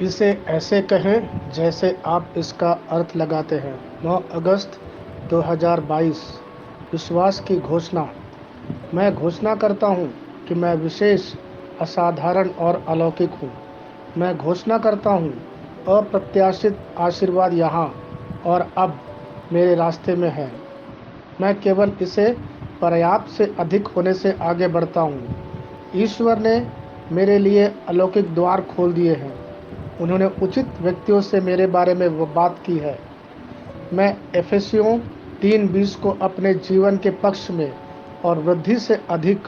इसे ऐसे कहें जैसे आप इसका अर्थ लगाते हैं। 9 अगस्त 2022। विश्वास की घोषणा। मैं घोषणा करता हूँ कि मैं विशेष, असाधारण और अलौकिक हूँ। मैं घोषणा करता हूँ अप्रत्याशित आशीर्वाद यहाँ और अब मेरे रास्ते में है। मैं केवल इसे पर्याप्त से अधिक होने से आगे बढ़ता हूँ। ईश्वर ने मेरे लिए अलौकिक द्वार खोल दिए हैं। उन्होंने उचित व्यक्तियों से मेरे बारे में वो बात की है। मैं एफेसियों 3:20 को अपने जीवन के पक्ष में और वृद्धि से अधिक,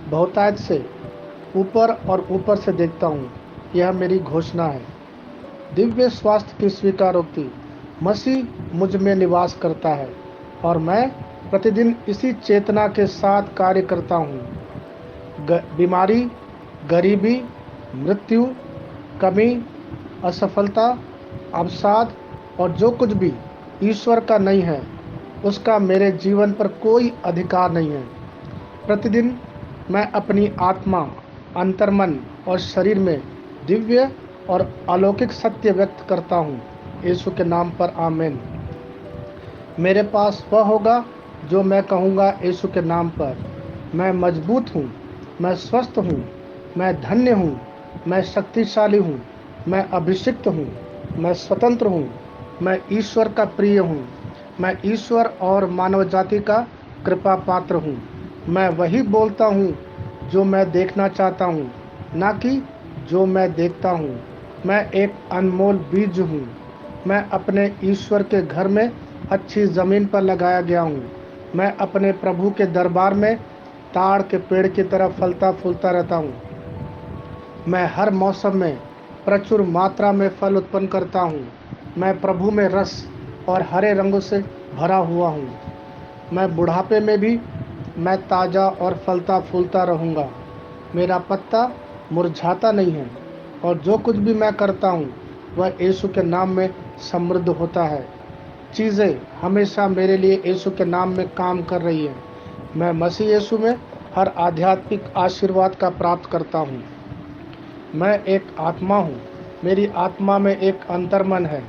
बहुतायत से ऊपर और ऊपर से देखता हूँ। यह मेरी घोषणा है। दिव्य स्वास्थ्य की स्वीकारोक्ति। मसीह मुझ में निवास करता है और मैं प्रतिदिन इसी चेतना के साथ कार्य करता हूँ। बीमारी, गरीबी, मृत्यु, कमी, असफलता, अवसाद और जो कुछ भी ईश्वर का नहीं है, उसका मेरे जीवन पर कोई अधिकार नहीं है। प्रतिदिन मैं अपनी आत्मा, अंतर्मन और शरीर में दिव्य और अलौकिक सत्य व्यक्त करता हूँ। यीशु के नाम पर आमीन। मेरे पास वह होगा जो मैं कहूँगा यीशु के नाम पर। मैं मजबूत हूँ, मैं स्वस्थ हूँ, मैं धन्य हूँ, मैं शक्तिशाली हूँ, मैं अभिषिक्त हूँ, मैं स्वतंत्र हूँ, मैं ईश्वर का प्रिय हूँ, मैं ईश्वर और मानव जाति का कृपा पात्र हूँ। मैं वही बोलता हूँ जो मैं देखना चाहता हूँ, ना कि जो मैं देखता हूँ। मैं एक अनमोल बीज हूँ। मैं अपने ईश्वर के घर में अच्छी ज़मीन पर लगाया गया हूँ। मैं अपने प्रभु के दरबार में ताड़ के पेड़ की तरह फलता फूलता रहता हूँ। मैं हर मौसम में प्रचुर मात्रा में फल उत्पन्न करता हूँ। मैं प्रभु में रस और हरे रंगों से भरा हुआ हूँ। मैं बुढ़ापे में भी मैं ताज़ा और फलता फूलता रहूँगा। मेरा पत्ता मुरझाता नहीं है और जो कुछ भी मैं करता हूँ वह यीशु के नाम में समृद्ध होता है। चीज़ें हमेशा मेरे लिए यीशु के नाम में काम कर रही हैं। मैं मसीह यीशु में हर आध्यात्मिक आशीर्वाद का प्राप्त करता हूँ। मैं एक आत्मा हूँ। मेरी आत्मा में एक अंतर्मन है।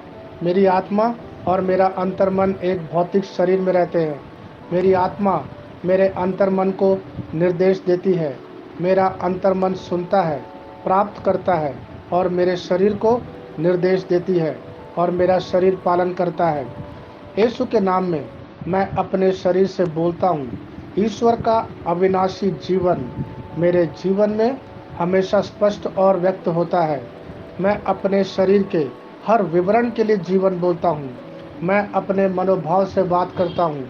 मेरी आत्मा और मेरा अंतर्मन एक भौतिक शरीर में रहते हैं। मेरी आत्मा मेरे अंतर्मन को निर्देश देती है। मेरा अंतर्मन सुनता है, प्राप्त करता है और मेरे शरीर को निर्देश देती है और मेरा शरीर पालन करता है। यीशु के नाम में मैं अपने शरीर से बोलता हूँ। ईश्वर का अविनाशी जीवन मेरे जीवन में हमेशा स्पष्ट और व्यक्त होता है। मैं अपने शरीर के हर विवरण के लिए जीवन बोलता हूँ। मैं अपने मनोभाव से बात करता हूँ,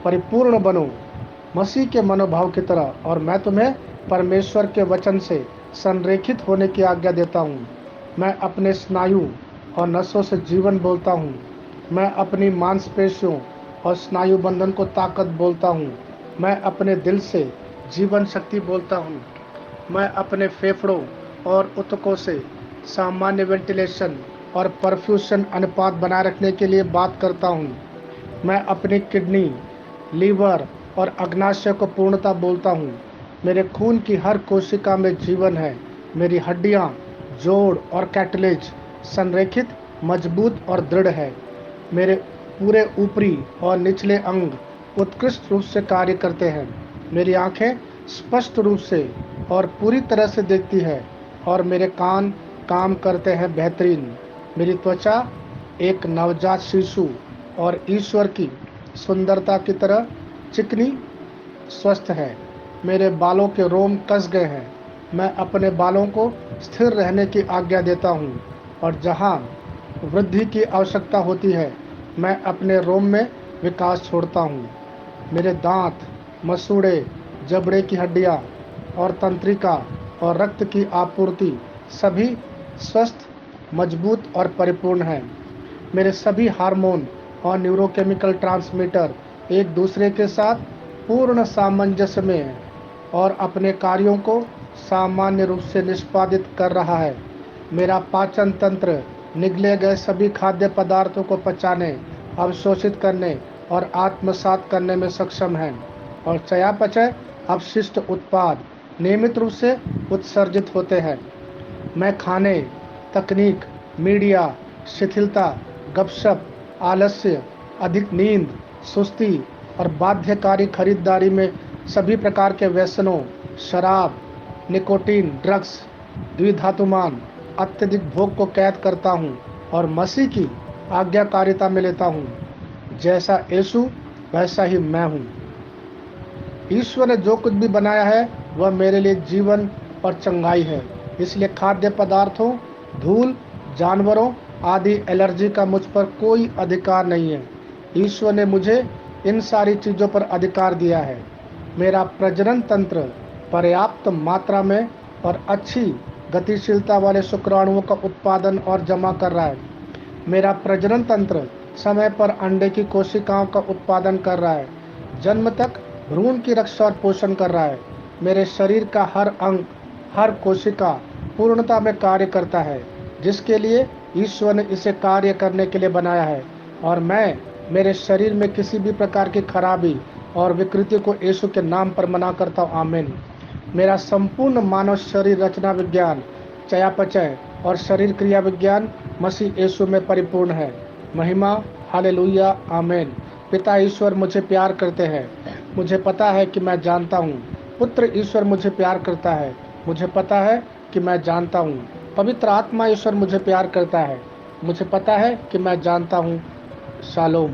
परिपूर्ण बनो मसीह के मनोभाव की तरह, और मैं तुम्हें परमेश्वर के वचन से संरेखित होने की आज्ञा देता हूँ। मैं अपने स्नायु और नसों से जीवन बोलता हूँ। मैं अपनी मांसपेशियों और स्नायु बंधन को ताकत बोलता हूँ। मैं अपने दिल से जीवन शक्ति बोलता हूँ। मैं अपने फेफड़ों और ऊतकों से सामान्य वेंटिलेशन और परफ्यूशन अनुपात बनाए रखने के लिए बात करता हूँ। मैं अपनी किडनी, लीवर और अग्नाशय को पूर्णता बोलता हूँ। मेरे खून की हर कोशिका में जीवन है। मेरी हड्डियाँ, जोड़ और कैटलेज संरेखित, मजबूत और दृढ़ है। मेरे पूरे ऊपरी और निचले अंग उत्कृष्ट रूप से कार्य करते हैं। मेरी आंखें स्पष्ट रूप से और पूरी तरह से देखती है और मेरे कान काम करते हैं बेहतरीन। मेरी त्वचा एक नवजात शिशु और ईश्वर की सुंदरता की तरह चिकनी, स्वस्थ है। मेरे बालों के रोम कस गए हैं। मैं अपने बालों को स्थिर रहने की आज्ञा देता हूँ और जहाँ वृद्धि की आवश्यकता होती है मैं अपने रोम में विकास छोड़ता हूँ। मेरे दांत, मसूड़े, जबड़े की हड्डियाँ और तंत्रिका और रक्त की आपूर्ति सभी स्वस्थ, मजबूत और परिपूर्ण हैं। मेरे सभी हार्मोन और न्यूरोकेमिकल ट्रांसमीटर एक दूसरे के साथ पूर्ण सामंजस्य में हैं और अपने कार्यों को सामान्य रूप से निष्पादित कर रहा है। मेरा पाचन तंत्र निगले गए सभी खाद्य पदार्थों को पचाने, अवशोषित करने और आत्मसात करने में सक्षम है और चयापचय अपशिष्ट उत्पाद नियमित रूप से उत्सर्जित होते हैं। मैं खाने, तकनीक, मीडिया, शिथिलता, गपशप, आलस्य, अधिक नींद, सुस्ती और बाध्यकारी खरीदारी में सभी प्रकार के व्यसनों, शराब, निकोटीन, ड्रग्स, द्विधातुमान, अत्यधिक भोग को कैद करता हूँ और मसीह की आज्ञाकारिता में लेता हूँ। जैसा यीशु वैसा ही मैं हूँ। ईश्वर ने जो कुछ भी बनाया है वह मेरे लिए जीवन और चंगाई है। इसलिए खाद्य पदार्थों, धूल, जानवरों आदि एलर्जी का मुझ पर कोई अधिकार नहीं है। ईश्वर ने मुझे इन सारी चीज़ों पर अधिकार दिया है। मेरा प्रजनन तंत्र पर्याप्त मात्रा में और अच्छी गतिशीलता वाले शुक्राणुओं का उत्पादन और जमा कर रहा है। मेरा प्रजनन तंत्र समय पर अंडे की कोशिकाओं का उत्पादन कर रहा है, जन्म तक भ्रूण की रक्षा और पोषण कर रहा है। मेरे शरीर का हर अंग, हर कोशिका पूर्णता में कार्य करता है, जिसके लिए ईश्वर ने इसे कार्य करने के लिए बनाया है। और मैं मेरे शरीर में किसी भी प्रकार की खराबी और विकृति को यीशु के नाम पर मना करता हूँ। आमीन। मेरा संपूर्ण मानव शरीर रचना विज्ञान, चयापचय और शरीर क्रिया विज्ञान मसीह यीशु में परिपूर्ण है। महिमा, हालेलुया, आमीन। पिता ईश्वर मुझे प्यार करते हैं। मुझे पता है कि मैं जानता हूँ। पुत्र ईश्वर मुझे प्यार करता है। मुझे पता है कि मैं जानता हूँ। पवित्र आत्मा ईश्वर मुझे प्यार करता है। मुझे पता है कि मैं जानता हूँ। शालोम।